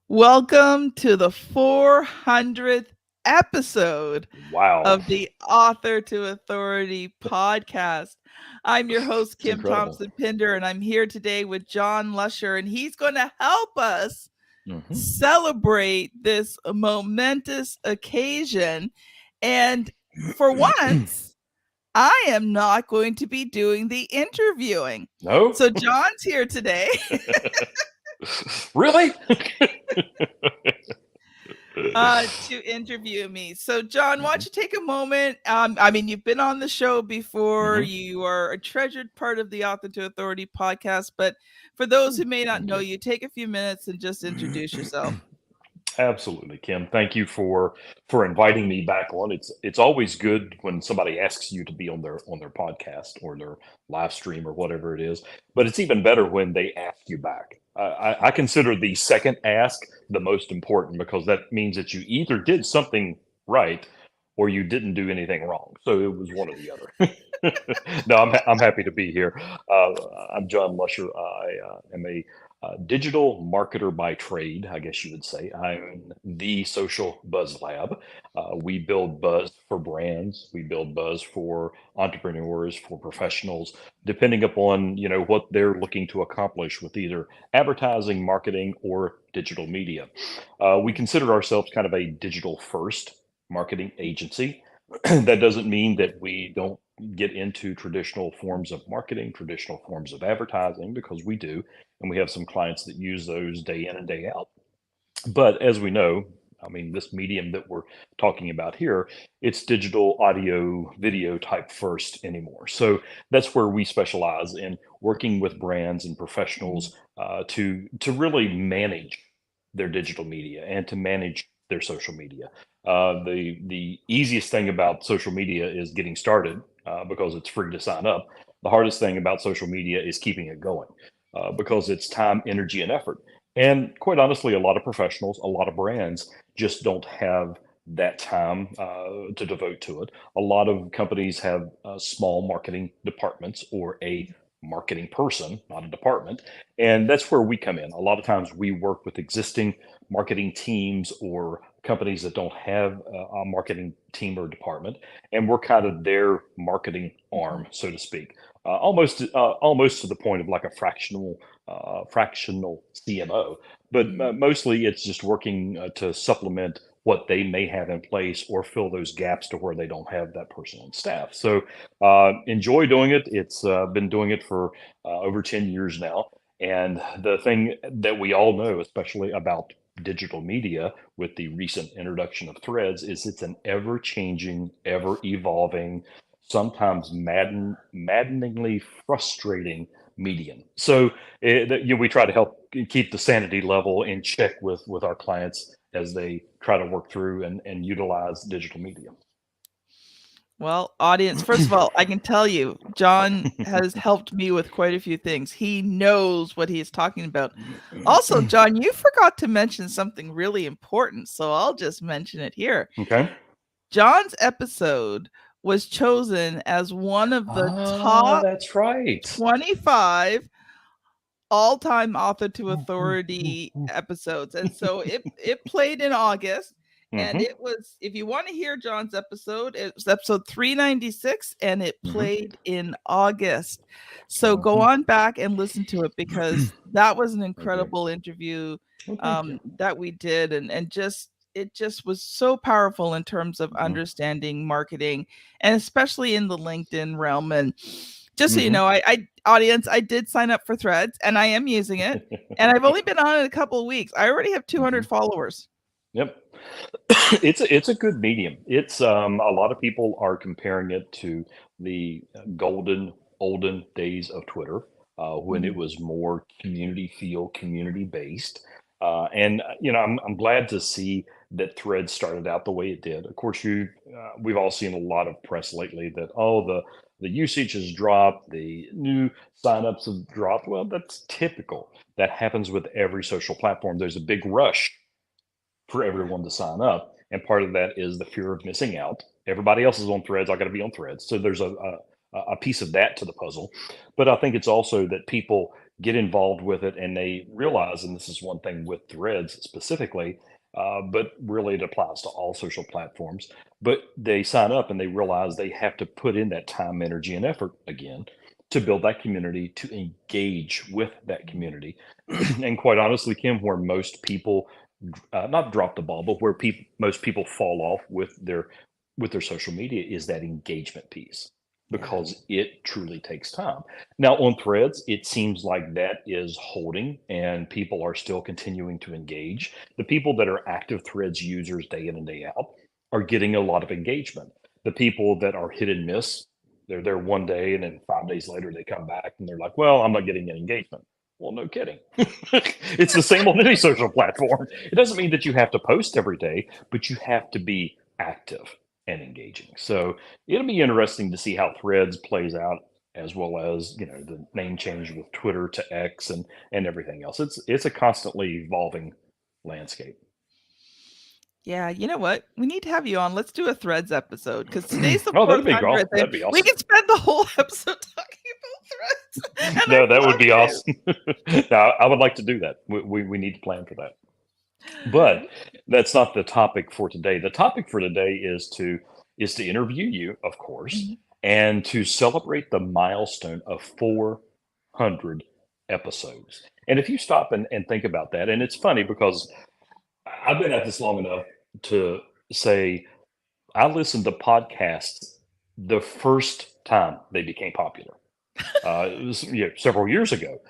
Welcome to the 400th episode Wow, of the Author to Authority podcast. I'm your host, it's Kim incredible. Thompson Pinder, and I'm here today with John Lusher, and he's going to help us hmm celebrate this momentous occasion. And for once, I am not going to be doing the interviewing. No? So, John's here today. Really? To interview me. So, John, why don't you take a moment? You've been on the show before. hmm You are a treasured part of the Author to Authority podcast. But for those who may not Thank know you. you, take a few minutes and just introduce yourself. Absolutely, Kim. Thank you for inviting me back on. It's always good when somebody asks you to be on their podcast or their live stream or whatever it is. But it's even better when they ask you back. I consider the second ask the most important because that means that you either did something right or you didn't do anything wrong. So it was one or the other. No, I'm happy to be here. Uh, I'm John Lusher. I am a digital marketer by trade, I guess you would say. I'm the Social Buzz Lab. We build buzz for brands. We build buzz for entrepreneurs, for professionals, depending upon what they're looking to accomplish with either advertising, marketing, or digital media. We consider ourselves kind of a digital first marketing agency. That doesn't mean that we don't get into traditional forms of marketing, traditional forms of advertising, because we do. And we have some clients that use those day in and day out. But as we know, I mean, this medium that we're talking about here, it's digital audio, video type first anymore. So that's where we specialize in working with brands and professionals to really manage their digital media and to manage their social media. The easiest thing about social media is getting started because it's free to sign up. The hardest thing about social media is keeping it going because it's time, energy, and effort. And quite honestly, a lot of professionals, a lot of brands just don't have that time to devote to it. A lot of companies have small marketing departments or a marketing person, not a department. And that's where we come in. A lot of times we work with existing marketing teams or companies that don't have a marketing team or department. And we're kind of their marketing arm, so to speak. Almost to the point of like a fractional CMO, but mostly it's just working to supplement what they may have in place or fill those gaps to where they don't have that person on staff. So enjoy doing it. It's been doing it for over 10 years now. And the thing that we all know, especially about digital media with the recent introduction of threads, is it's an ever changing, ever evolving, sometimes maddeningly frustrating medium. So we try to help keep the sanity level in check with our clients as they try to work through and utilize digital media. Well, audience, first of all, I can tell you, John has helped me with quite a few things. He knows what he is talking about. Also, John, you forgot to mention something really important, so I'll just mention it here. Okay. John's episode was chosen as one of the Ah, top that's right. 25 all-time Author to Authority episodes. And so it played in August. And hmm it was, if you want to hear John's episode, it was episode 396 and it hmm played in August. So go hmm on back and listen to it because that was an Thank you. incredible interview Well, thank you. that we did. And just, it just was so powerful in terms of hmm understanding marketing and especially in the LinkedIn realm. And just so you hmm know, I audience, I did sign up for Threads and I am using it. And I've only been on it a couple of weeks. I already have hmm 200 followers. Yep. It's a good medium. It's a lot of people are comparing it to the golden olden days of Twitter when it Mhm. was more community feel, community based. I'm glad to see that Threads started out the way it did. Of course, we've all seen a lot of press lately that the usage has dropped, the new signups have dropped. Well, that's typical. That happens with every social platform. There's a big rush for everyone to sign up. And part of that is the fear of missing out. Everybody else is on Threads. I got to be on Threads. So there's a piece of that to the puzzle. But I think it's also that people get involved with it, and they realize, and this is one thing with Threads specifically, but really it applies to all social platforms. But they sign up and they realize they have to put in that time, energy, and effort again to build that community, to engage with that community. And quite honestly, Kim, where most people not drop the ball, but where most people fall off with their social media is that engagement piece, Yeah. because it truly takes time. Now on Threads, it seems like that is holding and people are still continuing to engage. The people that are active Threads users day in and day out are getting a lot of engagement. The people that are hit and miss, they're there one day and then 5 days later they come back and they're like, well, I'm not getting an engagement. Well, no kidding. It's the same on any social platform. It doesn't mean that you have to post every day, but you have to be active and engaging. So it'll be interesting to see how Threads plays out, as well as the name change with Twitter to X and everything else. It's a constantly evolving landscape. Yeah, you know what? We need to have you on. Let's do a Threads episode because today's the Oh, that'd be 400th, awesome. and That'd be we awesome. can spend the whole episode talking about Threads. And No, I'd that would love be to. awesome. Now, I would like to do that. We need to plan for that. But that's not the topic for today. The topic for today is to interview you, of course, Mhm. and to celebrate the milestone of 400 episodes. And if you stop and think about that, and it's funny because I've been at this long enough to say I listened to podcasts the first time they became popular. It was several years ago,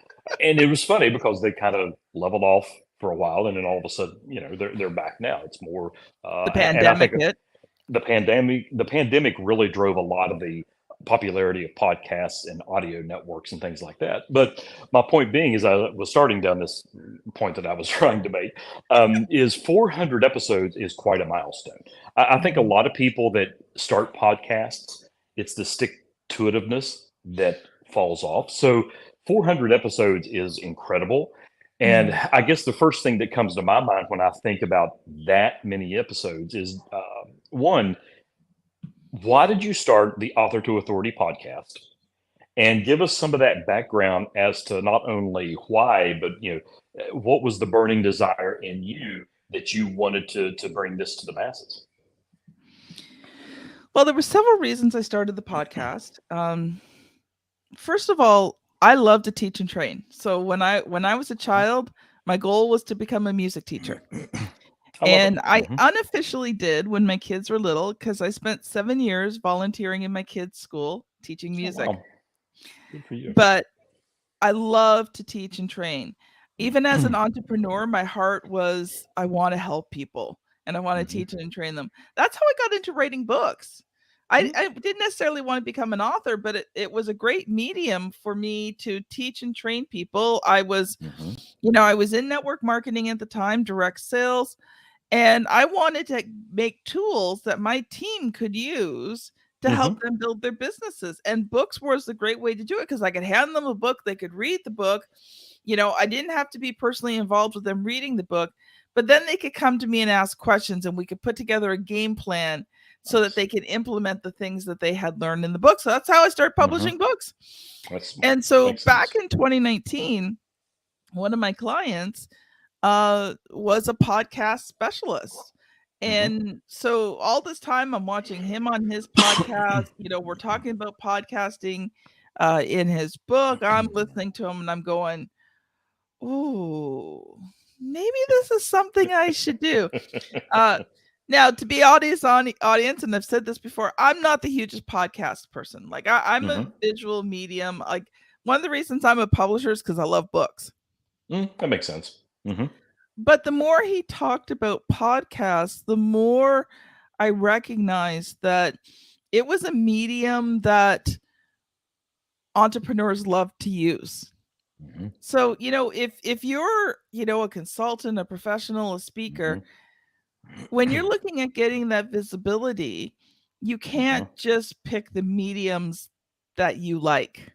and it was funny because they kind of leveled off for a while, and then all of a sudden, they're back now. It's more, The and I pandemic think hit. the pandemic really drove a lot of the popularity of podcasts and audio networks and things like that. But my point being is I was starting down this point that I was trying to make, is 400 episodes is quite a milestone. I think a Mhm. lot of people that start podcasts, it's the stick to itiveness that falls off. So 400 episodes is incredible. And Mhm. I guess the first thing that comes to my mind when I think about that many episodes is one, why did you start the Author to Authority podcast? And give us some of that background as to not only why, but what was the burning desire in you that you wanted to bring this to the masses? Well, there were several reasons I started the podcast. First of all, I love to teach and train. So when I was a child, my goal was to become a music teacher. I love it. And I Hmm. unofficially did when my kids were little because I spent 7 years volunteering in my kids' school teaching Oh music. wow, good for you. But I love to teach and train. Even as an entrepreneur, my heart was I want to help people and I want to Hmm. teach and train them. That's how I got into writing books. I didn't necessarily want to become an author, but it was a great medium for me to teach and train people. Hmm. I was in network marketing at the time, direct sales, and I wanted to make tools that my team could use to help Hmm. them build their businesses. And books was a great way to do it because I could hand them a book, they could read the book. I didn't have to be personally involved with them reading the book, but then they could come to me and ask questions and we could put together a game plan so that Nice. they could implement the things that they had learned in the book. So that's how I started Hmm. publishing books. That's smart. And so Makes back sense. in 2019, one of my clients was a podcast specialist. Hmm. And so all this time I'm watching him on his podcast. We're talking about podcasting in his book. I'm listening to him and I'm going, "Ooh, maybe this is something I should do." Uh, Now, to be audience, and I've said this before, I'm not the hugest podcast person. Like I'm a Hmm. visual medium. Like one of the reasons I'm a publisher is because I love books. That makes sense. Hmm. But the more he talked about podcasts, the more I recognized that it was a medium that entrepreneurs love to use. Hmm. So, if you're, a consultant, a professional, a speaker, Hmm. when you're looking at getting that visibility, you Hmm. can't just pick the mediums that you like.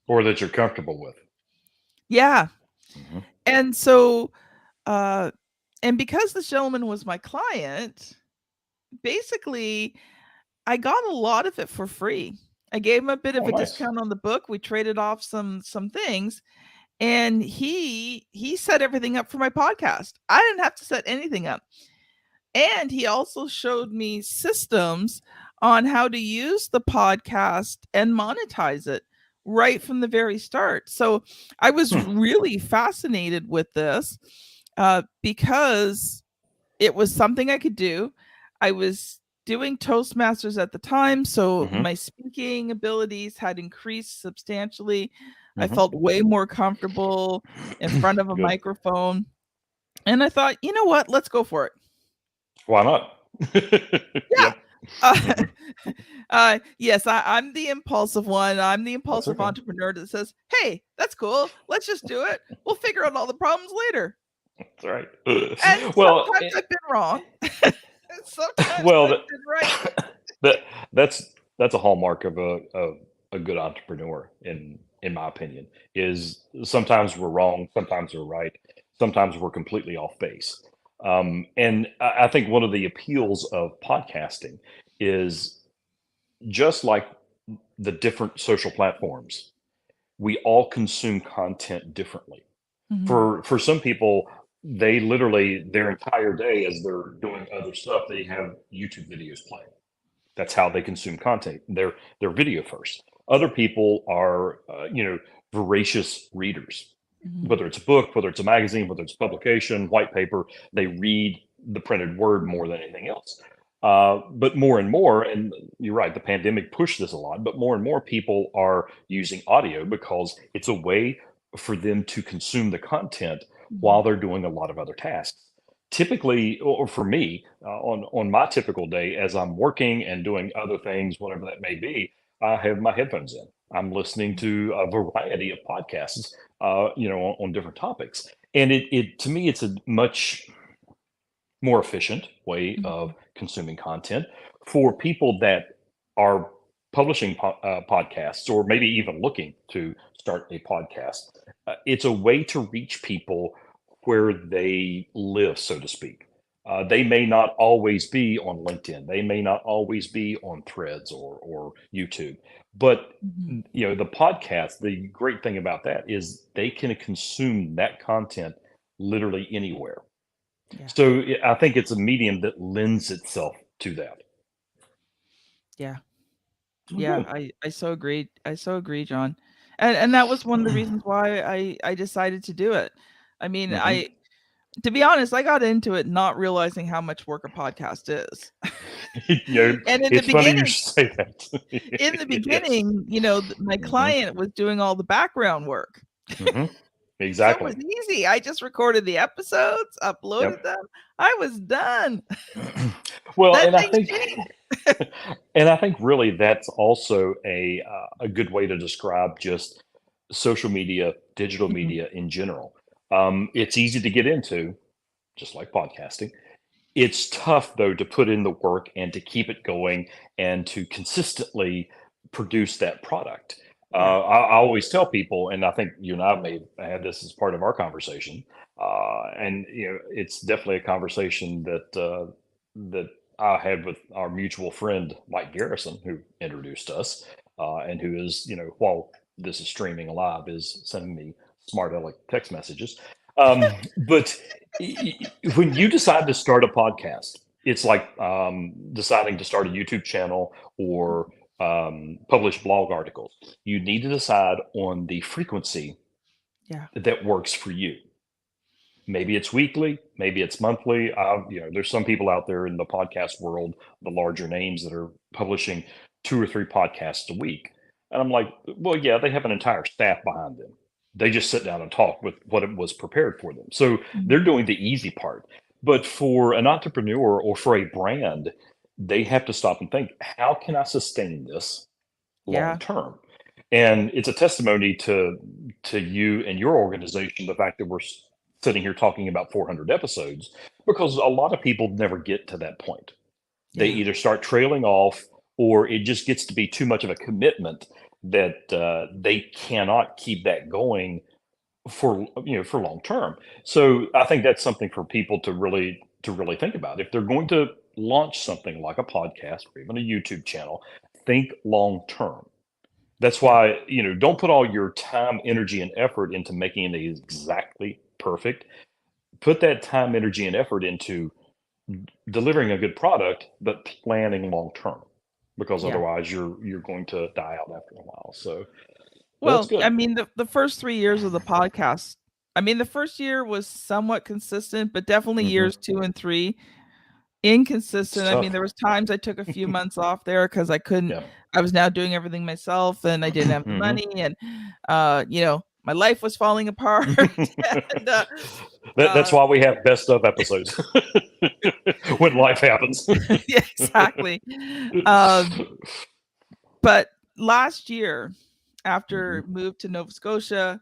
Or that you're comfortable with. Yeah. Hmm. And so, uh, and because this gentleman was my client, basically I got a lot of it for free. I gave him a bit of Oh, a nice. discount on the book. We traded off some things, and he set everything up for my podcast. I didn't have to set anything up. And he also showed me systems on how to use the podcast and monetize it right from the very start. So I was really fascinated with this because it was something I could do. I was doing Toastmasters at the time, so my speaking abilities had increased substantially. I felt way more comfortable in front of a Good. microphone. And I thought, you know what? Let's go for it. Why not? Yeah. Yep. Yes, I'm the impulsive one. I'm the impulsive okay. entrepreneur that says, hey, that's cool. Let's just do it. We'll figure out all the problems later. That's right. And Well, sometimes I've been wrong. Sometimes well, I've been right. that's a hallmark of a good entrepreneur, in my opinion. Is sometimes we're wrong, sometimes we're right, sometimes we're completely off base. And I think one of the appeals of podcasting is just like the different social platforms, we all consume content differently. Mhm. For some people, they literally their entire day as they're doing other stuff, they have YouTube videos playing. That's how they consume content. They're video first. Other people are, voracious readers. Mhm. Whether it's a book, whether it's a magazine, whether it's publication, white paper, they read the printed word more than anything else. But more and more, and you're right, the pandemic pushed this a lot, but more and more people are using audio because it's a way for them to consume the content while Mhm. they're doing a lot of other tasks. Typically, or for me, on my typical day, as I'm working and doing other things, whatever that may be, I have my headphones in. I'm listening to a variety of podcasts, on different topics, and it to me, it's a much more efficient way of Mhm. consuming content for people that are publishing podcasts or maybe even looking to start a podcast. It's a way to reach people where they live, so to speak. They may not always be on LinkedIn. They may not always be on Threads or YouTube, but Mhm. the podcast. The great thing about that is they can consume that content literally anywhere. Yeah. So I think it's a medium that lends itself to that. Yeah. Oh, Yeah, good. I so agree. I so agree, John. And that was one of the reasons why I decided to do it. I mean, hmm to be honest, I got into it not realizing how much work a podcast is. you know, And it's funny you should say that. in the Yes. beginning, my hmm client was doing all the background work. hmm So it was Exactly. easy. I just recorded the episodes, uploaded Yep. them. I was done. Well, Then and I things think, changed. and I think really that's also a good way to describe just social media, digital Mhm. media in general. It's easy to get into, just like podcasting. It's tough though to put in the work and to keep it going and to consistently produce that product. Yeah. I always tell people, and I think you and I may have had this as part of our conversation, and it's definitely a conversation that I had with our mutual friend Mike Garrison, who introduced us, and who is, while this is streaming live, is sending me smart aleck text messages. But when you decide to start a podcast, it's like deciding to start a YouTube channel or publish blog articles. You need to decide on the frequency Yeah. that works for you. Maybe it's weekly, maybe it's monthly. There's some people out there in the podcast world, the larger names that are publishing 2 or 3 podcasts a week. And I'm like, well, yeah, they have an entire staff behind them. They just sit down and talk with what it was prepared for them. So they're Mhm. doing the easy part. But for an entrepreneur or for a brand, they have to stop and think, how can I sustain this long Yeah. term? And it's a testimony to you and your organization, the fact that we're sitting here talking about 400 episodes, because a lot of people never get to that point. They Yeah. either start trailing off, or it just gets to be too much of a commitment that they cannot keep that going for long term. So I think that's something for people to really think about. If they're going to launch something like a podcast or even a YouTube channel, think long term. That's why, don't put all your time, energy, and effort into making it exactly perfect. Put that time, energy, and effort into delivering a good product, but planning long term, because Yeah. otherwise you're going to die out after a while. So that's Well, I good. mean, the first 3 years of the podcast, I mean, the first year was somewhat consistent, but definitely Hmm. years 2 and 3, It's inconsistent. I mean, tough. there was times I took a few months off there because Yeah. I was now doing everything myself and I didn't have the Hmm. money and, my life was falling apart and, That's uh why we have best of episodes when life happens. yeah, exactly. Um, but last year, after Hmm. moved to Nova Scotia,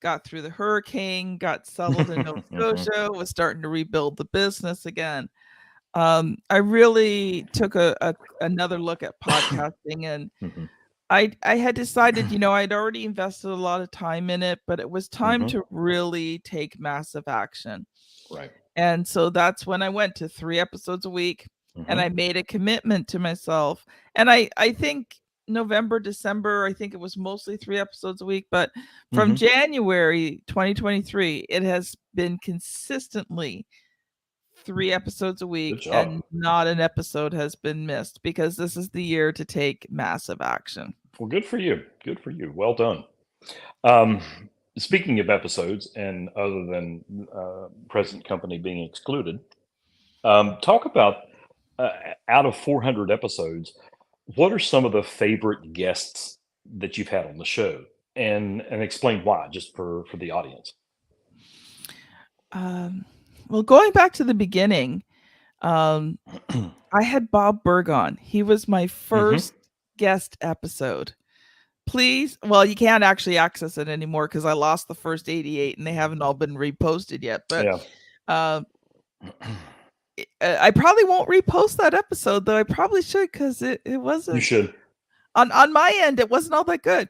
got through the hurricane, got settled in Nova Scotia, was starting to rebuild the business again. I really took another look at podcasting, and Hmm. I had decided, I'd already invested a lot of time in it, but it was time Hmm. to really take massive action. Right. And so that's when I went to 3 episodes a week, and Hmm. I made a commitment to myself. And I think November, December, I think it was mostly 3 episodes a week, but from Hmm. January 2023, it has been consistently 3 episodes a Good week, job. and not an episode has been missed because this is the year to take massive action. Well, good for you. Good for you. Well done. Um, Speaking of episodes, and other than present company being excluded, talk about uh, out of 400 episodes, what are some of the favorite guests that you've had on the show, and explain why, just for the audience. Um, well, going back to the beginning, um, I had Bob Berg on. He was my Hmm. first guest episode. Please, well, you can't actually access it anymore because I lost the first 88 and they haven't all been reposted yet. But Yeah. uh, I probably won't repost that episode, though I probably should because it You wasn't should. on my end. It wasn't all that good.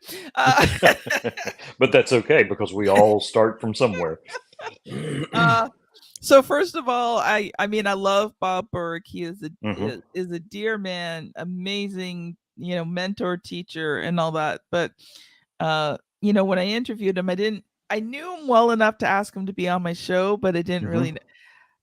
But that's okay because we all start from somewhere. Uh, so first of all, I mean I love Bob Berg. He Hmm. is a dear man, amazing, mentor, teacher, and all that. But when I interviewed him, I knew him well enough to ask him to be on my show, but I didn't Hmm. really.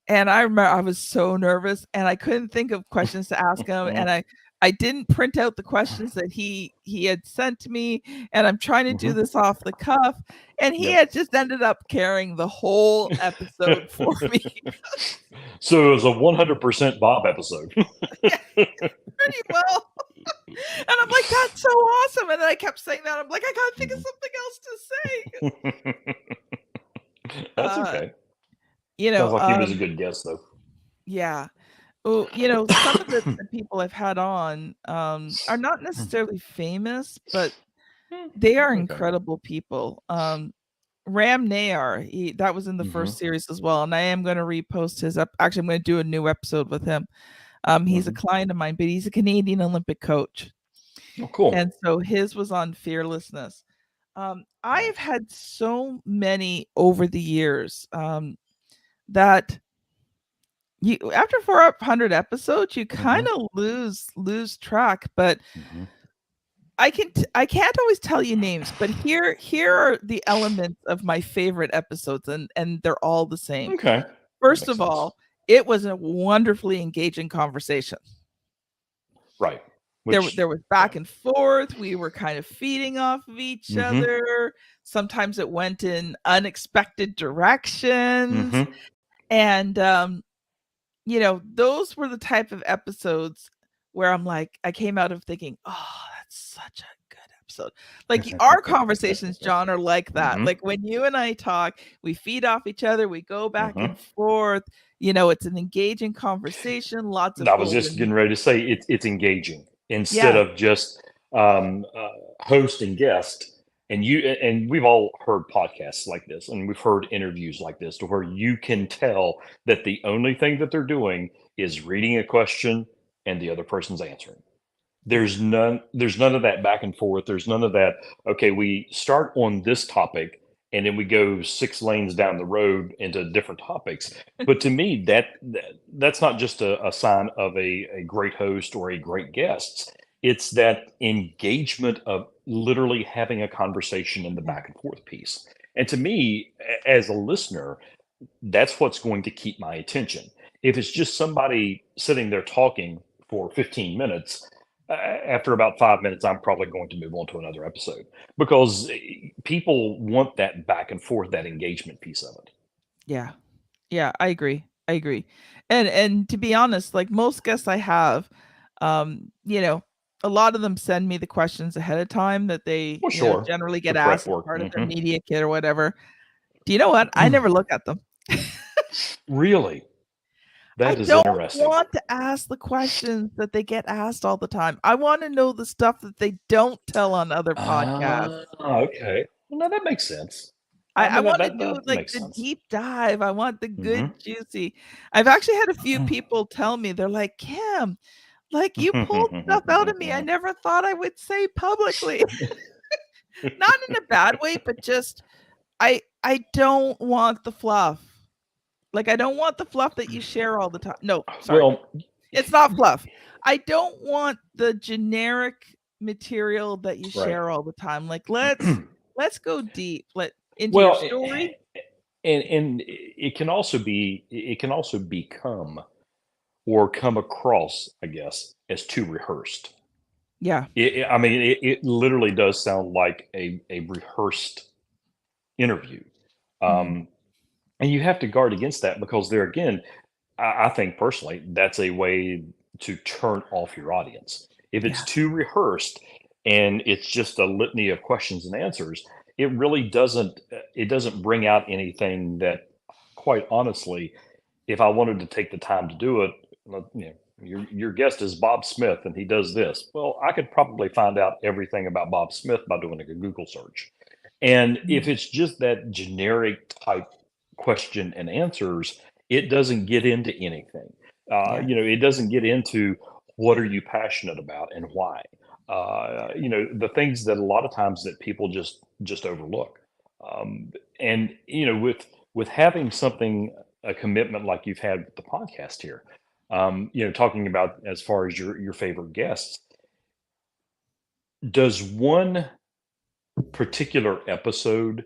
And I remember I was so nervous and I couldn't think of questions to ask him. And I didn't print out the questions that he had sent to me. And I'm trying to do Hmm. this off the cuff. And he Yep. had just ended up carrying the whole episode for me. So it was a 100% Bob episode. Yeah, pretty well. And I'm like, that's so awesome. And then I kept saying that. I'm like, I gotta think of something else to say. That's Uh, okay. you Sounds know, like he was a um, good guest, though. yeah. Oh, some of the people I've had on are not necessarily famous, but they are Okay. incredible people. Ram Nayar, that was in the Hmm. first series as well, and I am going to repost his actually I'm going to do a new episode with him. He's a Hmm. client of mine, but he's a Canadian Olympic coach, Oh, cool. and so his was on fearlessness. I have Nice. had so many over the years that you after 400 episodes, you Hmm. kind of lose track. But Hmm. I can't always tell you names, but here are the elements of my favorite episodes, and they're all the same. Okay. That First makes of sense. all, it was a wonderfully engaging conversation. Right. There Which, was yeah. back and forth. We were kind of feeding off of each Hmm. other. Sometimes it went in unexpected directions, Hmm. and those were the type of episodes where I'm like, I came out of thinking, oh, that's such a good episode. Like our conversations, John, are like that. Hmm. Like when you and I talk, we feed off each other, we go back Hmm. and forth. It's an engaging conversation, lots of I was just golden. getting ready to say it's engaging instead Yeah. of just host and guest. And we've all heard podcasts like this, and we've heard interviews like this, to where you can tell that the only thing that they're doing is reading a question and the other person's answering. There's none of that back and forth. There's none of that, okay, we start on this topic and then we go 6 lanes down the road into different topics. But to me, that's not just a sign of a great host or a great guest. It's that engagement of literally having a conversation in the Yeah. back and forth piece. And to me, as a listener, that's what's going to keep my attention. If it's just somebody sitting there talking for 15 minutes, after about 5 minutes, I'm probably going to move on to another episode because people want that back and forth, that engagement piece of it. Yeah. Yeah, I agree. I agree. And to be honest, like most guests I have, you know, a lot of them send me the questions ahead of time that they, Well, sure, generally the get prep asked as work. part of their media kit or whatever. Do you know what? I never look at them. Really? I That is don't interesting. want to ask the questions that they get asked all the time. I want to know the stuff that they don't tell on other podcasts. Okay. Well, no, that makes sense. I I I mean, wanna do, that like, makes the sense. deep dive. I want the good Mhm. juicy. I've actually had a few people tell me, they're like, "Kim, like, you pulled stuff out of me I never thought I would say publicly." Not in a bad way, but just I don't want the fluff. Like, I don't want the fluff that you share all the time. No, sorry. Well, It's not fluff. I don't want the generic material that you right. share all the time. Like, let's go deep, into your Well, story. and it can also become or come across, I guess, as too rehearsed. Yeah. I mean, it literally does sound like a rehearsed interview. Mhm. Um, and you have to guard against that because there again, I think personally that's a way to turn off your audience. If it's Yeah. too rehearsed and it's just a litany of questions and answers, it really doesn't bring out anything that, quite honestly, if I wanted to take the time to do it, your guest is Bob Smith and he does this. Well, I could probably find out everything about Bob Smith by doing a Google search. And if Mhm. it's just that generic type question and answers, it doesn't get into anything. Yeah. It doesn't get into what are you passionate about and why. The things that a lot of times that people just overlook. And with having something a commitment like you've had with the podcast here, talking about as far as your favorite guests, does one particular episode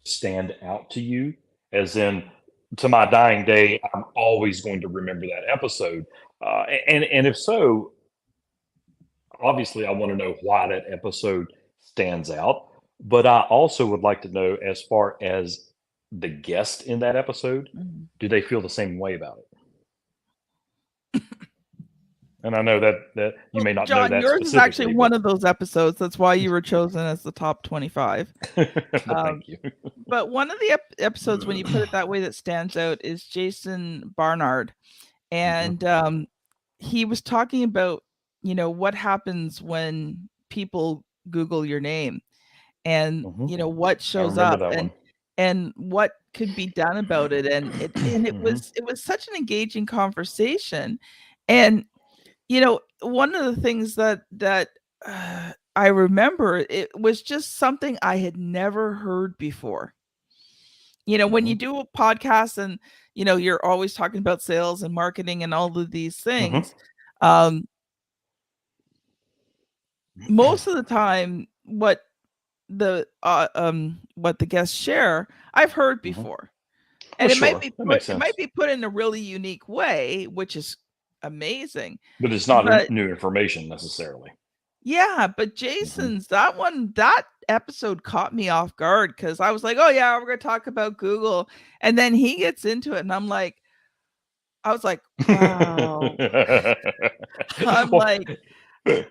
stand out to you? As in, to my dying day, I'm always going to remember that episode. And if so, obviously, I want to know why that episode stands out. But I also would like to know, as far as the guest in that episode, Mhm. do they feel the same way about it? And I know that you Well, may not know John, that yours is actually specifically, one but of those episodes. That's why you were chosen as the top 25. well, Um, thank you. but one of the episodes, when you put it that way, that stands out is Jason Barnard. Mhm, And he was talking about, what happens when people Google your name and, mhm. what I shows remember up that one. and what could be done about it. And it Mhm, was such an engaging conversation. And one of the things that I remember, it was just something I had never heard before. When mhm, you do a podcast and, you're always talking about sales and marketing and all of these mhm. things, um, most of the time, what the guests share, I've heard Mhm. before. Well, And sure, that makes it might sense. be put in a really unique way, which is amazing. But it's not But new information necessarily. yeah, but Mhm. Jason's that episode caught me off guard because I was like, "Oh yeah, we're gonna talk about Google," and then he gets into it, and I was like, "Wow." I'm Well, like,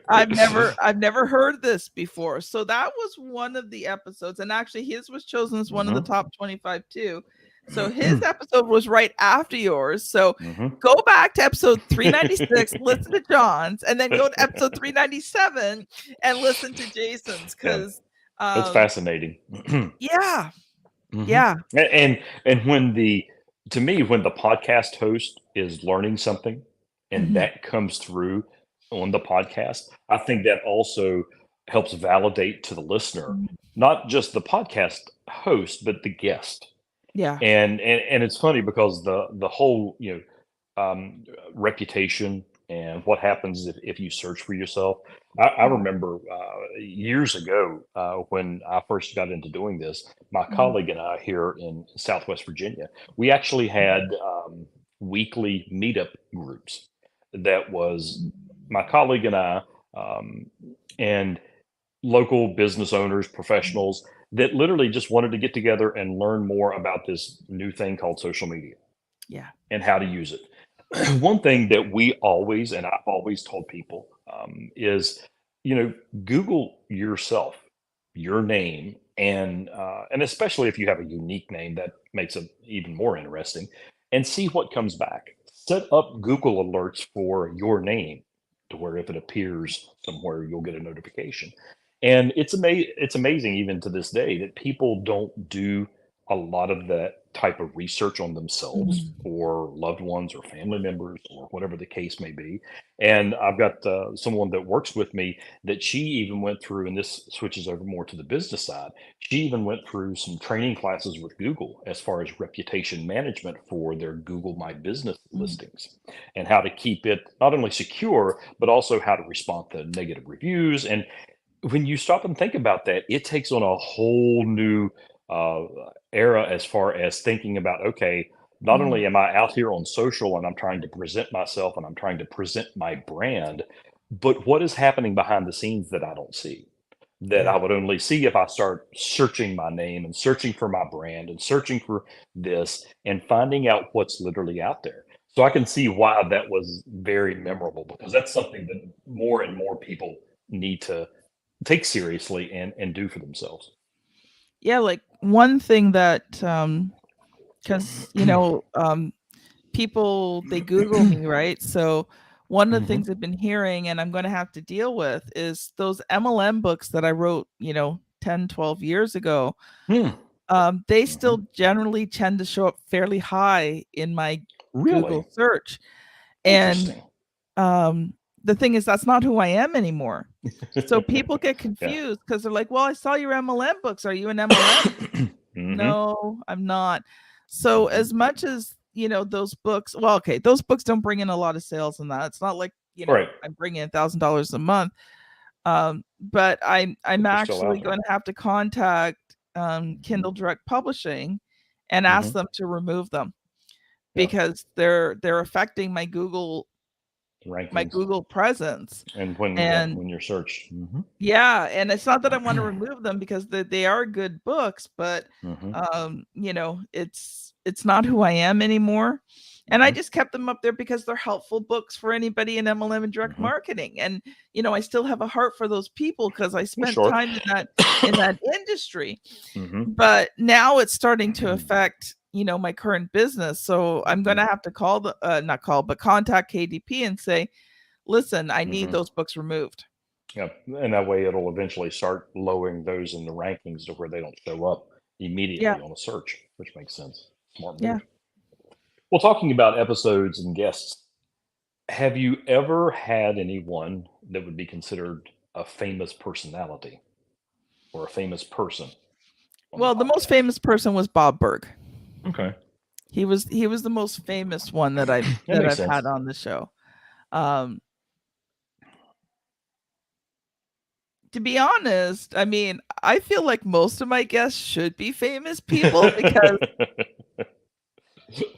I've never heard this before. So that was one of the episodes, and actually his was chosen as one of the mhm. top 25 too. So his episode was right after yours. So Mhm. go back to episode 396, listen to John's, and then go to episode 397 and listen to Jason's Yeah, because that's um fascinating. yeah, Mhm. yeah. And when to me, when the podcast host is learning something and Mhm. that comes through on the podcast, I think that also helps validate to the listener, Mhm. not just the podcast host, but the guest. Yeah. And it's funny because the whole, reputation and what happens if you search for yourself. I remember years ago when I first got into doing this, my Mhm. colleague and I here in Southwest Virginia, we actually had weekly meetup groups. That was my colleague and I, um, and local business owners, professionals that literally just wanted to get together and learn more about this new thing called social media Yeah. and how to use it. One thing that we always, and I've always told people, is, Google yourself, your name, and especially if you have a unique name, that makes it even more interesting, and see what comes back. Set up Google alerts for your name to where if it appears somewhere, you'll get a notification. And it's amazing even to this day that people don't do a lot of that type of research on themselves Mhm. or loved ones or family members or whatever the case may be. And I've got someone that works with me that she even went through, and this switches over more to the business side. She even went through some training classes with Google as far as reputation management for their Google My Business Mhm. listings and how to keep it not only secure, but also how to respond to negative reviews. And when you stop and think about that, it takes on a whole new uh, era as far as thinking about, okay, not Mhm. only am I out here on social and I'm trying to present myself and I'm trying to present my brand, but what is happening behind the scenes that I don't see, that I Yeah. would only see if I start searching my name and searching for my brand and searching for this and finding out what's literally out there. So I can see why that was very memorable, because that's something that more and more people need to take seriously and do for themselves. Yeah, like one thing that because people they Google me, right? So one of the Mhm. things I've been hearing and I'm going to have to deal with is those MLM books that I wrote, 10, 12 years ago. Hmm. They still Mhm. generally tend to show up fairly high in my Really Google search. And interesting. um, the thing is, that's not who I am anymore. So people get Yeah. confused because they're like, well, I saw your MLM books. Are you an MLM? Mhm. No, I'm not. So Mhm. as much as, those books, well, okay, those books don't bring in a lot of sales in that. It's not like, Right, I'm bringing $1,000 a month. But I'm but they're still actually out there. going to have to contact Kindle Direct Publishing and ask Mhm. them to remove them Yeah, because they're affecting my rankings Google presence. and when yeah, And when you're searched. Mhm. yeah, and it's not that I want to remove them because they are good books, but Mhm. it's not who I am anymore. And I Mhm. just kept them up there because they're helpful books for anybody in MLM and direct Mhm. marketing. And I still have a heart for those people because I Well, spent sure. time in that industry. Mhm. But now it's starting to affect, my current business. So I'm Mhm. gonna have to call not call, but contact KDP and say, listen, I need Mhm. those books removed. Yeah, and that way it'll eventually start lowering those in the rankings to where they don't show up Yeah, immediately on a search, which makes sense. Smart yeah. move. Well, talking about episodes and guests, have you ever had anyone that would be considered a famous personality or a famous person on the Well, the most podcast? famous person was Bob Berg. Okay, He was the most famous one that I've that that makes I've sense. had on the show. Um, to be honest, I mean, I feel like most of my guests should be famous people because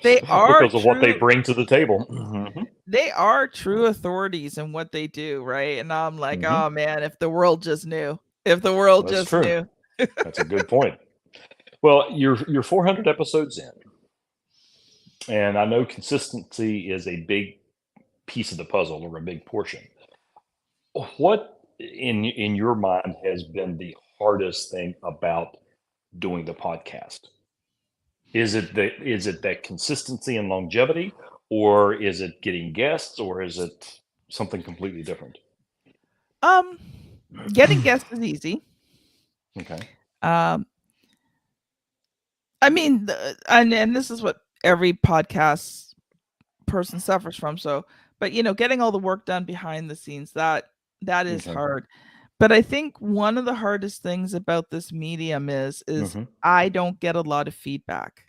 they are Because of what they true bring to the table. Mhm. they are true authorities in what they do, right? And I'm like, Mhm. "Oh man, if the world just knew. If the world That's just true. knew." That's a good point. Well, you're 400 episodes in, and I know consistency is a big piece of the puzzle or a big portion. What in your mind has been the hardest thing about doing the podcast? Is it that consistency and longevity, or is it getting guests, or is it something completely different? Um, Getting guests is easy. Okay. Um, I mean, and this is what every podcast person suffers from. So, but getting all the work done behind the scenes, that is Okay. hard. But I think one of the hardest things about this medium is Mhm. I don't get a lot of feedback.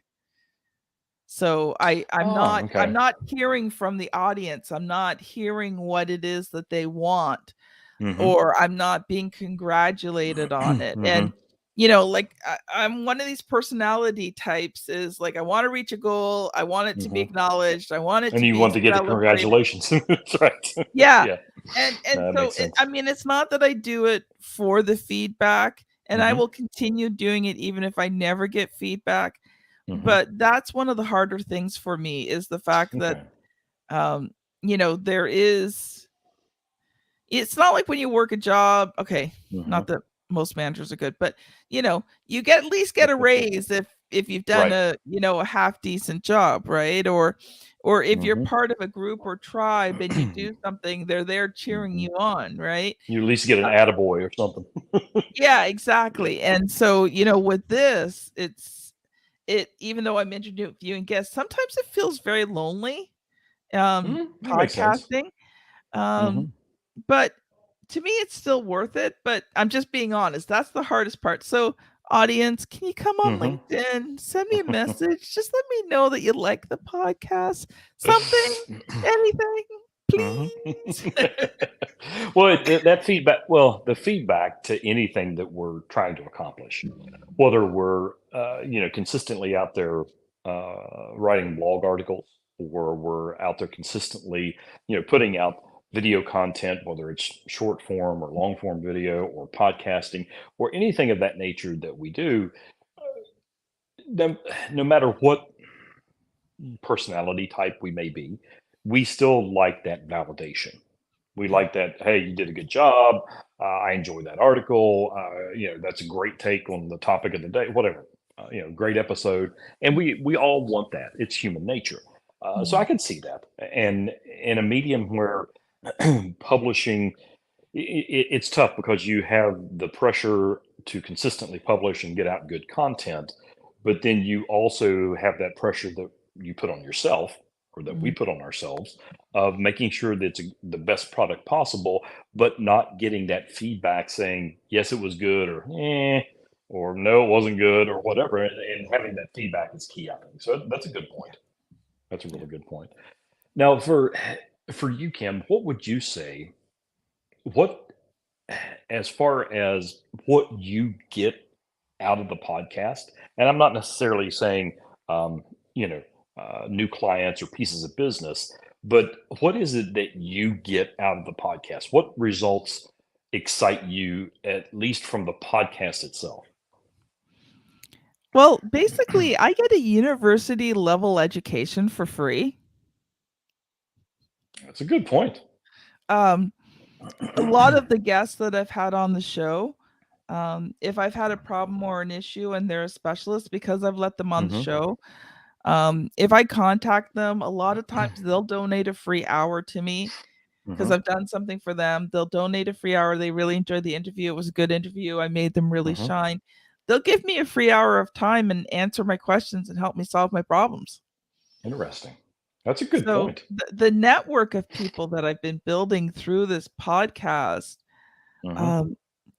So I'm Oh, not okay. hearing from the audience. I'm not hearing what it is that they want, Mm-hmm. or I'm not being congratulated on it. Mm-hmm. And like I'm one of these personality types is like I want to reach a goal, I want it to be Mm-hmm. acknowledged, I want it And to you be want to get the celebrated. congratulations. That's right. Yeah. Yeah, And no, that so makes sense. I mean, it's not that I do it for the feedback, and I Mm-hmm. will continue doing it even if I never get feedback. Mm-hmm. But that's one of the harder things for me is the fact that Okay. um, there is it's not like when you work a job, okay, Mm-hmm. not that most managers are good, but you get at least get a raise if you've done Right. a half decent job, right? Or if you're Mm-hmm. part of a group or tribe and you do something, they're there cheering Mm-hmm. you on, right? You at least get an Uh, attaboy or something. yeah, exactly. And so, with this, even though I'm interviewing guests, sometimes it feels very lonely, That makes sense. podcasting. Mm-hmm. Um, but to me, it's still worth it. But I'm just being honest. That's the hardest part. So, audience, can you come on Mm-hmm. LinkedIn, send me a message? Just let me know that you like the podcast. Something, anything, Mhm. please. Well, that feedback, well, the feedback to anything that we're trying to accomplish, whether we're, consistently out there writing blog articles, or we're out there consistently, putting out video content, whether it's short form or long form video or podcasting or anything of that nature that we do, no, no matter what personality type we may be, we still like that validation. We Yeah. like that. Hey, you did a good job. I enjoyed that article. That's a great take on the topic of the day. Whatever. Great episode. And we all want that. It's human nature. So I Mhm. can see that. And in a medium where publishing, it's tough because you have the pressure to consistently publish and get out good content, but then you also have that pressure that you put on yourself, or that we Mhm. put on ourselves, of making sure that it's the best product possible, but not getting that feedback saying yes it was good, or no it wasn't good, or whatever. And having that feedback is key, I think. So that's a good point. That's a Yeah. really good point. Now, for you, Kim, what would you say? What As far as what you get out of the podcast, and I'm not necessarily saying, um, you know, new clients or pieces of business, but what is it that you get out of the podcast? What results excite you, at least from the podcast itself? Well, basically, I get a university level education for free. That's a good point. Um, a lot of the guests that I've had on the show, if I've had a problem or an issue and they're a specialist because I've let them on the Hmm. show, if I contact them, a lot of times they'll donate a free hour to me because Hmm. I've done something for them. They'll donate a free hour. They really enjoyed the interview. It was a good interview. I made them really Hmm. shine. They'll give me a free hour of time and answer my questions and help me solve my problems. Interesting. That's a good So point. the network of people that I've been building through this podcast, Hmm. um,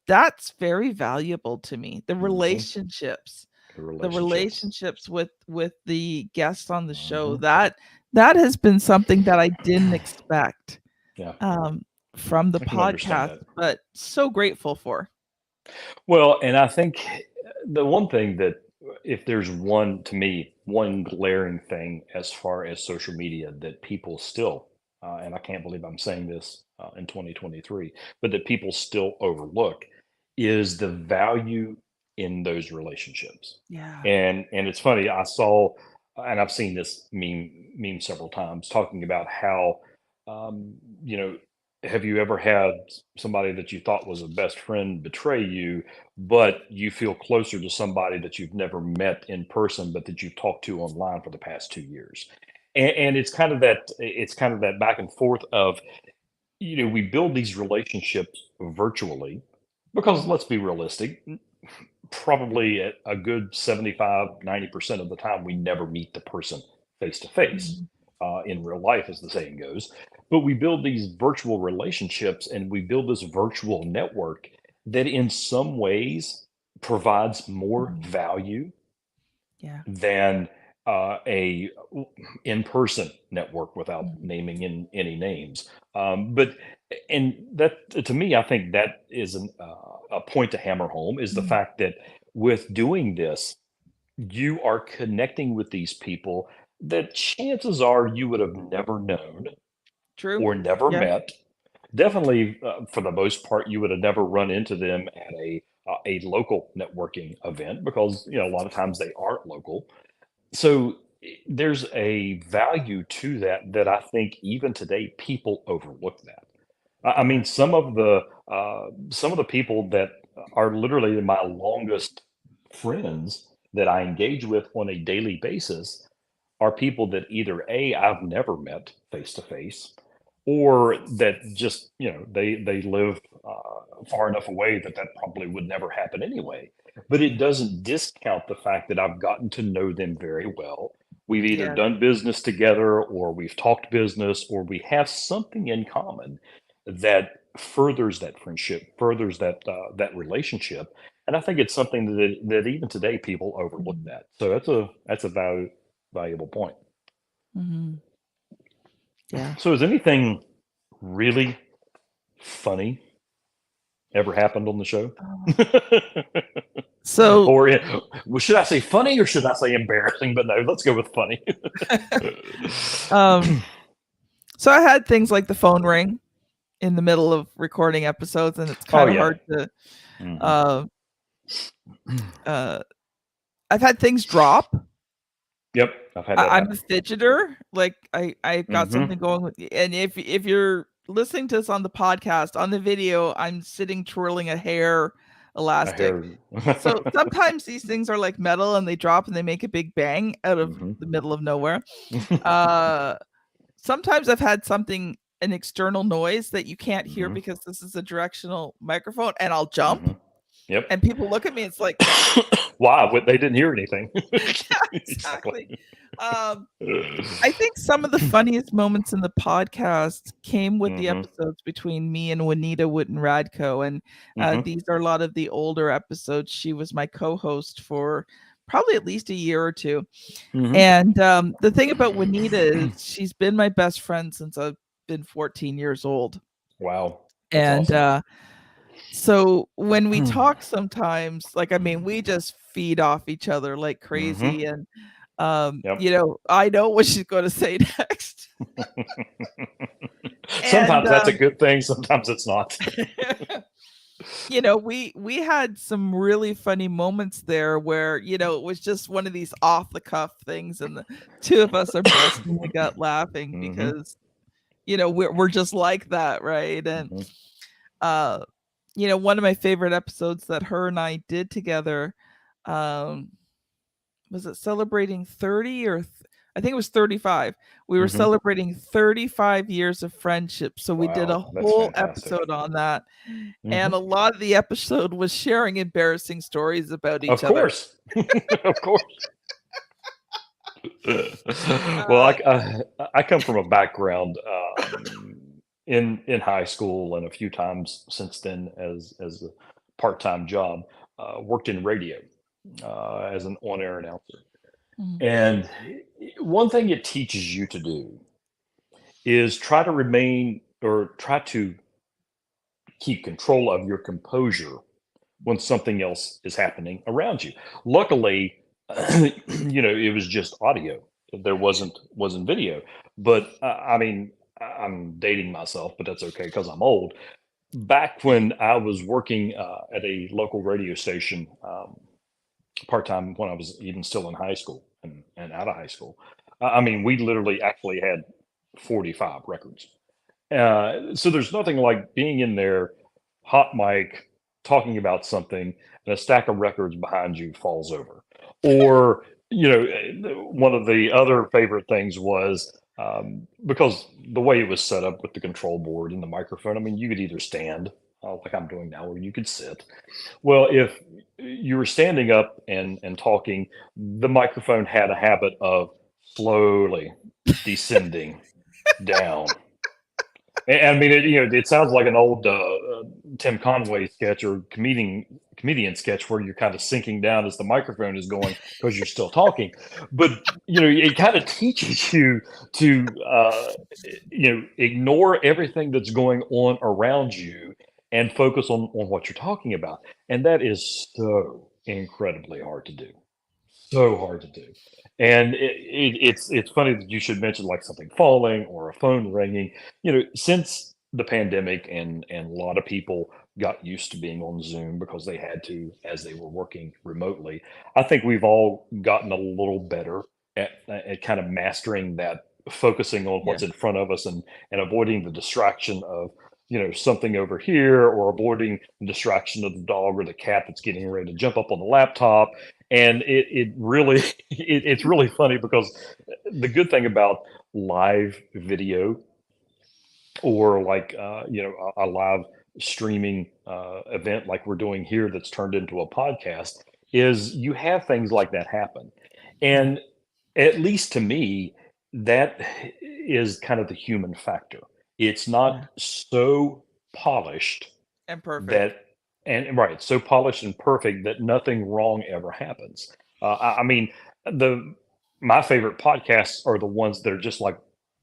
that's very valuable to me. The Hmm. relationships, The the relationships. relationships with the guests on the show, Hmm. that has been something that I didn't expect Yeah, um, from the I can understand podcast, that. but so grateful for. Well, and I think the one thing that, if there's one, to me, one glaring thing as far as social media that people still, and I can't believe I'm saying this in 2023, but that people still overlook, is the value in those relationships. Yeah. And it's funny, I saw, and I've seen this meme several times, talking about how, um, you know, have you ever had somebody that you thought was a best friend betray you, but you feel closer to somebody that you've never met in person, but that you've talked to online for the past 2 years? And it's kind of that back and forth of, we build these relationships virtually because, Mhm. let's be realistic, probably a good 75-90% of the time we never meet the person face to face Mhm. in real life, as the saying goes. But we build these virtual relationships, and we build this virtual network that in some ways provides more Mhm. value Yeah. than a in-person network without Mhm. naming any names. But and that to me, I think that is a point to hammer home is the Mhm. fact that with doing this, you are connecting with these people that chances are you would have never known True. or never Yeah. met. Definitely, for the most part, you would have never run into them at a local networking event because a lot of times they aren't local. So there's a value to that that I think even today people overlook that. I Yeah. mean, some of the people that are literally my longest friends that I engage with on a daily basis are people that either A, I've never met face to face, or that just, they live far enough away that that probably would never happen anyway. But it doesn't discount the fact that I've gotten to know them very well. We've either Yeah. done business together, or we've talked business, or we have something in common that furthers that friendship, furthers that relationship. And I think it's something that even today people overlook Mhm. that. So that's a valuable point. Mhm. Yeah. So has anything really funny ever happened on the show? Oh. So, Or well, should I say funny or should I say embarrassing? But no, let's go with funny. um, so I had things like the phone ring in the middle of recording episodes, and it's Oh kind of yeah. hard to. Hmm. Uh, uh, I've had things drop. Yep, I've had that I'm a happen. fidgeter. Like I've got Hmm. something going with, and if you're listening to this on the podcast, on the video, I'm sitting twirling a hair I elastic. hear. So sometimes these things are like metal and they drop and they make a big bang out of Hmm. the middle of nowhere. Uh, Sometimes I've had something an external noise that you can't hear Hmm. because this is a directional microphone, and I'll jump, Hmm. Yep. and people look at me. It's like, Why? They didn't hear anything. yeah, Exactly. exactly. I think some of the funniest moments in the podcast came with the Hmm. episodes between me and Juanita Wooten Radko, and Hmm. these are a lot of the older episodes. She was my co-host for probably at least a year or two. Hmm. And the thing about Juanita is she's been my best friend since I've been 14 years old. Wow, that's And awesome. so when we talk sometimes, like, I mean, we just feed off each other like Hmm. crazy. And Yep. I know what she's going to say next. And Sometimes that's a good thing. Sometimes it's not. we had some really funny moments there where it was just one of these off the cuff things, and the two of us are busting the gut laughing Hmm. because we're just like that, right? And Hmm. uh one of my favorite episodes that her and I did together, um was it celebrating 30 or I think it was 35. We were Hmm. celebrating 35 years of friendship, so we did a Wow, that's whole fantastic. episode on that. Hmm. And a lot of the episode was sharing embarrassing stories about Of each other. course, of course. Well, Uh, I come from a background in high school and a few times since then as a part-time job. Worked in radio as an on-air announcer, mm, and one thing it teaches you to do is try to remain or try to keep control of your composure when something else is happening around you. Luckily, it was just audio. There wasn't video. But I mean, I'm dating myself, but that's okay because I'm old. Back when I was working at a local radio station part time, when I was even still in high school and out of high school, I mean, we literally actually had 45 records. So there's nothing like being in there, hot mic, talking about something, and a stack of records behind you falls over. Or, one of the other favorite things was because the way it was set up with the control board and the microphone, I mean, you could either stand, like I'm doing now, or you could sit. Well, if you were standing up and talking, the microphone had a habit of slowly descending down. And I mean, it sounds like an old Tim Conway sketch or comedian sketch where you're kind of sinking down as the microphone is going because you're still talking. But it kind of teaches you to ignore everything that's going on around you and focus on what you're talking about. And that is so incredibly hard to do. So hard to do. And it's funny that you should mention like something falling or a phone ringing. Since the pandemic and a lot of people got used to being on Zoom because they had to as they were working remotely, I think we've all gotten a little better at kind of mastering that, focusing on what's in front of us and avoiding the distraction of something over here, or avoiding the distraction of the dog or the cat that's getting ready to jump up on the laptop. And it really it's really funny because the good thing about live video, or like a live streaming event like we're doing here that's turned into a podcast, is you have things like that happen. And at least to me, that is kind of the human factor. It's not so polished And perfect. that, and right, so polished and perfect that nothing wrong ever happens. I mean, my favorite podcasts are the ones that are just like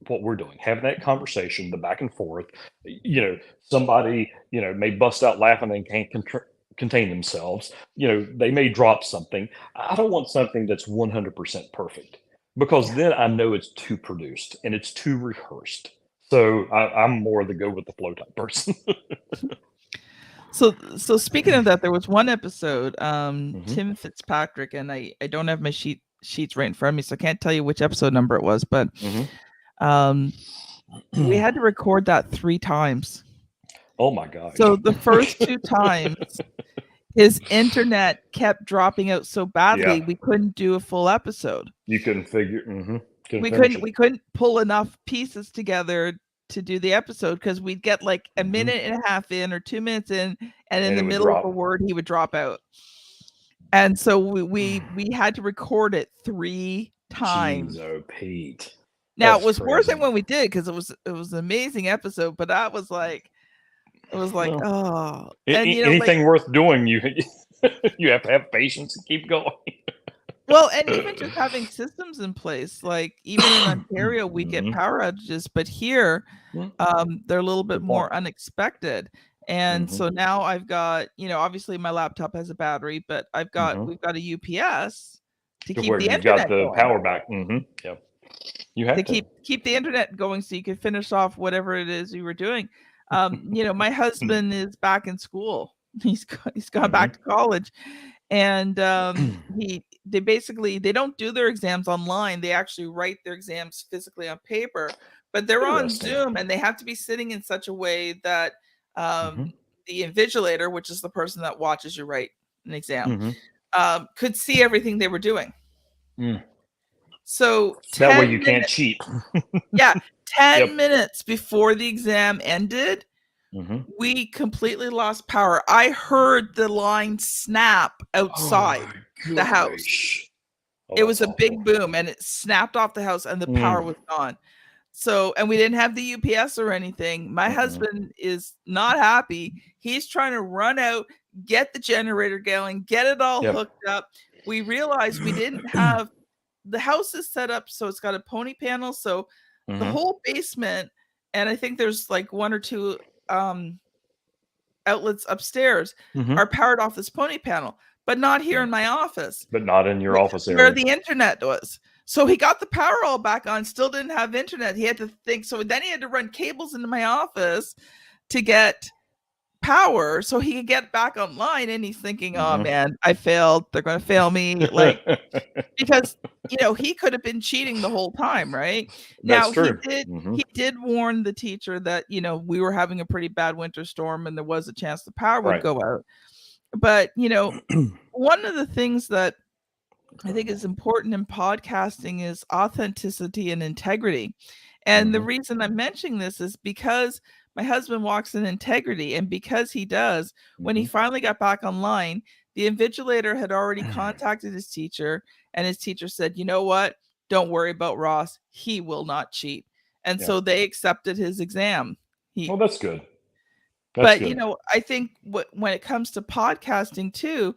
what we're doing, having that conversation, the back and forth. Somebody may bust out laughing and can't contain themselves. They may drop something. I don't want something that's 100% perfect, because then I know it's too produced and it's too rehearsed. So I'm more the go with the flow type person. So speaking of that, there was one episode, Tim Fitzpatrick, and I don't have my sheets right in front of me, so I can't tell you which episode number it was, but we had to record that 3 times. Oh my gosh. So the first 2 times, his internet kept dropping out so badly, we couldn't do a full episode. You couldn't figure. We couldn't pull enough pieces together to do the episode, because we'd get like a minute and a half in or 2 minutes in, and in the middle of a word he would drop out. And so we had to record it 3 times. Jeez, oh Pete. Now it was worth it when we did, because it was an amazing episode, but that was like, oh. And anything worth doing, you have to have patience and keep going. Well, and even just having systems in place, like even in Ontario, we get power outages, but here, they're a little bit more unexpected. And so now I've got, obviously my laptop has a battery, but we've got a UPS to keep the internet going. Power back. Yeah, you have to keep the internet going so you can finish off whatever it is you were doing. My husband is back in school. He's gone back to college, and they don't do their exams online. They actually write their exams physically on paper, but they're on Zoom, and they have to be sitting in such a way that the invigilator, which is the person that watches you write an exam, could see everything they were doing. So that way you can't cheat. 10 minutes before the exam ended, we completely lost power. I heard the line snap outside the house. It was a big boom, and it snapped off the house, and the power was gone. So, and we didn't have the UPS or anything. My husband is not happy. He's trying to run out, get the generator going, get it all hooked up. We realized we didn't have, the house is set up so it's got a pony panel, so the whole basement, and I think there's like 1 or 2 outlets upstairs, are powered off this pony panel, but not here in my office. But not in your office area. Where the internet was. So he got the power all back on, still didn't have internet. He had to think, so then he had to run cables into my office to get power so he could get back online, and he's thinking, oh man, I failed, they're going to fail me, like, because he could have been cheating the whole time, right? That's true. He did warn the teacher that we were having a pretty bad winter storm and there was a chance the power would go out. But one of the things that I think is important in podcasting is authenticity and integrity. And the reason I'm mentioning this is because my husband walks in integrity, and because he does, when he finally got back online, the invigilator had already contacted his teacher, and his teacher said, you know what? Don't worry about Ross. He will not cheat. And so they accepted his exam. Well, that's good. That's But, good. I think when it comes to podcasting too,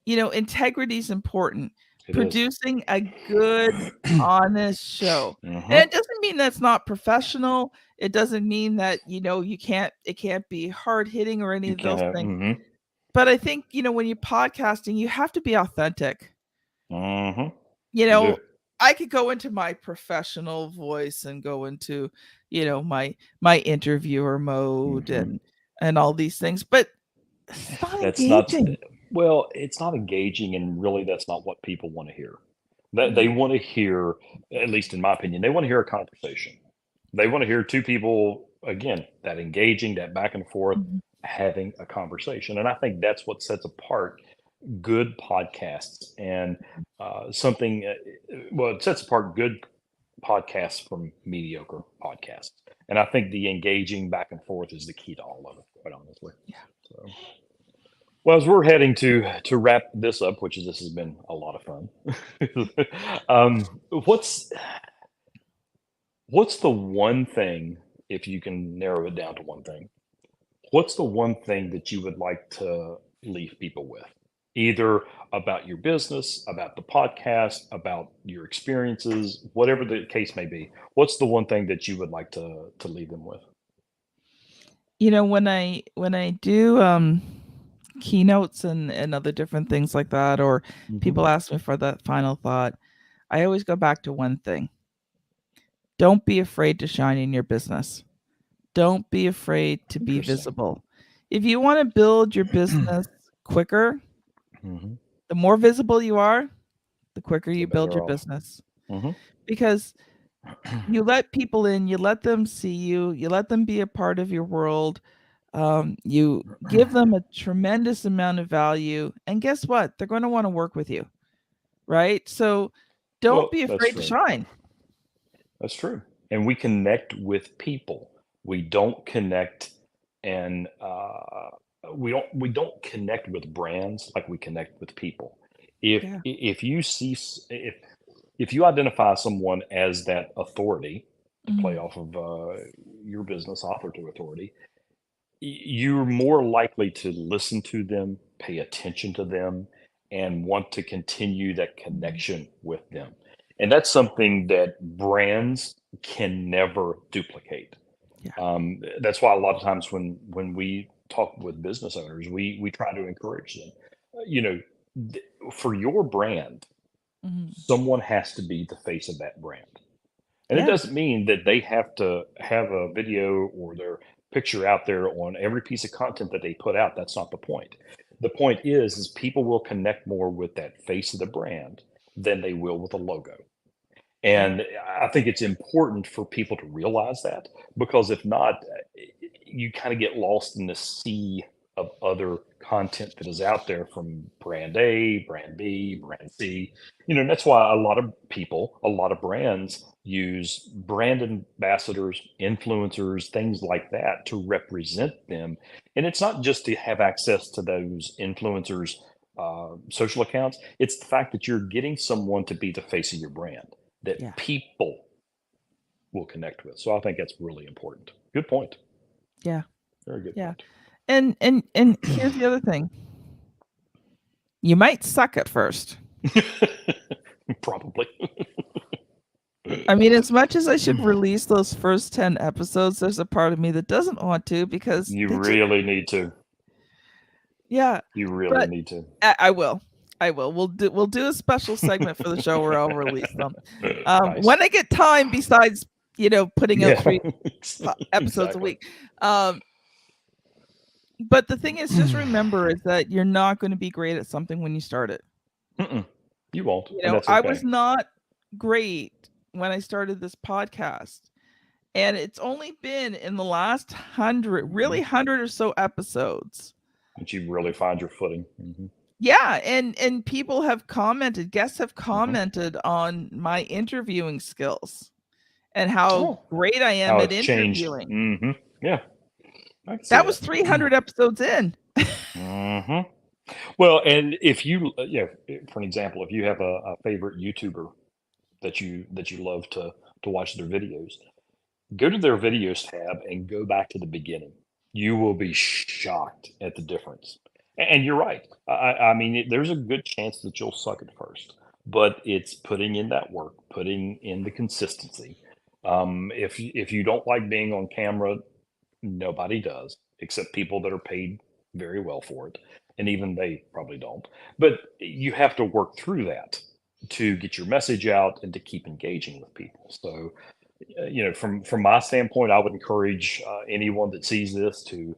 integrity is important. It is. Producing a good, honest show. And Hmm. it doesn't mean that's not professional. It doesn't mean that, it can't be hard hitting or any You of can't those have. things. Hmm. But I think, when you're podcasting, you have to be authentic. Hmm. You You do. know, I could go into my professional voice and go into, my interviewer mode Hmm. and all these things, but it's not That's not. engaging. Well, it's not engaging, and really, that's not what people want to hear. That they Mhm, want to hear, at least in my opinion, they want to hear a conversation. They want to hear two people again that engaging, that back and forth, mhm. having a conversation, and I think that's what sets apart good podcasts and something. Well, it sets apart good podcasts from mediocre podcasts, and I think the engaging back and forth is the key to all of it. Quite honestly, Yeah. so. Well, as we're heading to wrap this up, which is this has been a lot of fun. What's the one thing, if you can narrow it down to one thing, what's the one thing that you would like to leave people with? Either about your business, about the podcast, about your experiences, whatever the case may be. What's the one thing that you would like to leave them with? When I do keynotes and other different things like that, or Hmm. people ask me for that final thought, I always go back to one thing. Don't be afraid to shine in your business. Don't be afraid to be Interesting. visible. If you want to build your business quicker, Hmm. the more visible you are, the quicker The you build better your off. business. Hmm. Because you let people in, you let them see you, you let them be a part of your world. You give them a tremendous amount of value. And guess what? They're going to want to work with you, right? So don't Well, be that's afraid to true. shine. That's true. And we connect with people. We don't connect and we don't connect with brands like we connect with people. Yeah. If you see if you identify someone as that authority to play Mhm. off of your business author to authority, you're more likely to listen to them, pay attention to them, and want to continue that Mhm. connection with them. And that's something that brands can never duplicate. Yeah. That's why a lot of times when we talk with business owners, we try to encourage them. You know, for your brand, Mhm. someone has to be the face of that brand. And it Yeah. doesn't mean that they have to have a video or their picture out there on every piece of content that they put out. That's not the point. The point is people will connect more with that face of the brand than they will with a logo. Yeah. And I think it's important for people to realize that because if not, you kind of get lost in the sea of other content that is out there from brand A, brand B, brand C. And that's why a lot of people, a lot of brands use brand ambassadors, influencers, things like that to represent them. And it's not just to have access to those influencers' social accounts, it's the fact that you're getting someone to be the face of your brand that Yeah. people will connect with. So I think that's really important. Good point. Yeah. Very good Yeah. point. And here's the other thing. You might suck at first. Probably. I mean, as much as I should release those first 10 episodes, there's a part of me that doesn't want to because You they just really need to. yeah. You really But need to. I will. I will. We'll do a special segment for the show where I'll release them. Nice. When I get time besides, putting out Yeah. 3 episodes a Exactly. week. Um, but the thing is, just remember is that you're not going to be great at something when you start it. Mm-mm. You won't, and that's I was okay. not great when I started this podcast. And it's only been in the last 100, Mhm. really 100 or so episodes. But you really find your footing. Hmm. Yeah, and people have commented, guests have Hmm. commented on my interviewing skills and how Oh, great I am how at it's changed. interviewing. Yeah, I can see That was that. 300 episodes in. Hmm. Well, and if you, for an example, if you have a favorite YouTuber that you love to watch their videos, go to their videos tab and go back to the beginning. you will be shocked at the difference. And you're right. I mean, there's a good chance that you'll suck at first, but it's putting in that work, putting in the consistency. If you don't like being on camera, nobody does, except people that are paid very well for it, and even they probably don't. But you have to work through that to get your message out and to keep engaging with people. So, from my standpoint, I would encourage anyone that sees this to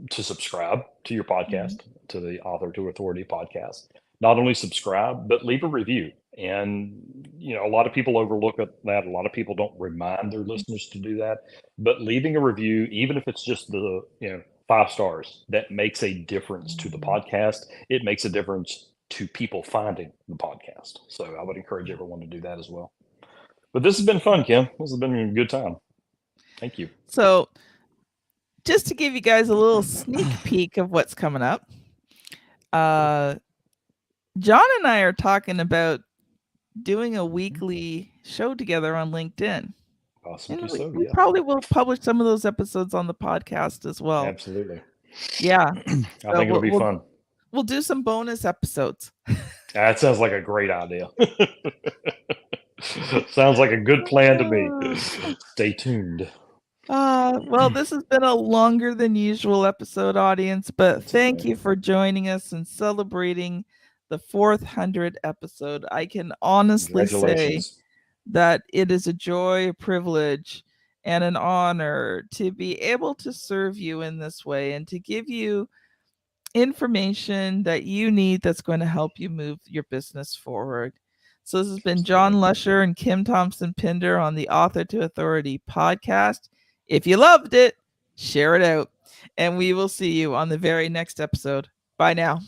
subscribe to your podcast, to the Author to Authority podcast. Not only subscribe, but leave a review. And a lot of people overlook that. A lot of people don't remind their listeners to do that. But leaving a review, even if it's just the 5 stars, that makes a difference to the podcast. It makes a difference to people finding the podcast. So I would encourage everyone to do that as well. But this has been fun, Kim. This has been a good time. Thank you. So just to give you guys a little sneak peek of what's coming up, John and I are talking about doing a weekly show together on LinkedIn. Possibly so, we probably will publish some of those episodes on the podcast as well. Absolutely. Yeah. I think it'll be fun. We'll do some bonus episodes. That sounds like a great idea. Sounds like a good plan to me. Stay tuned. Well, this has been a longer than usual episode, audience, but thank you for joining us and celebrating the 400th episode. I can honestly say that it is a joy, a privilege, and an honor to be able to serve you in this way and to give you information that you need that's going to help you move your business forward. So this has been John Lusher and Kim Thompson Pinder on the Author to Authority podcast. If you loved it, share it out, and we will see you on the very next episode. Bye now.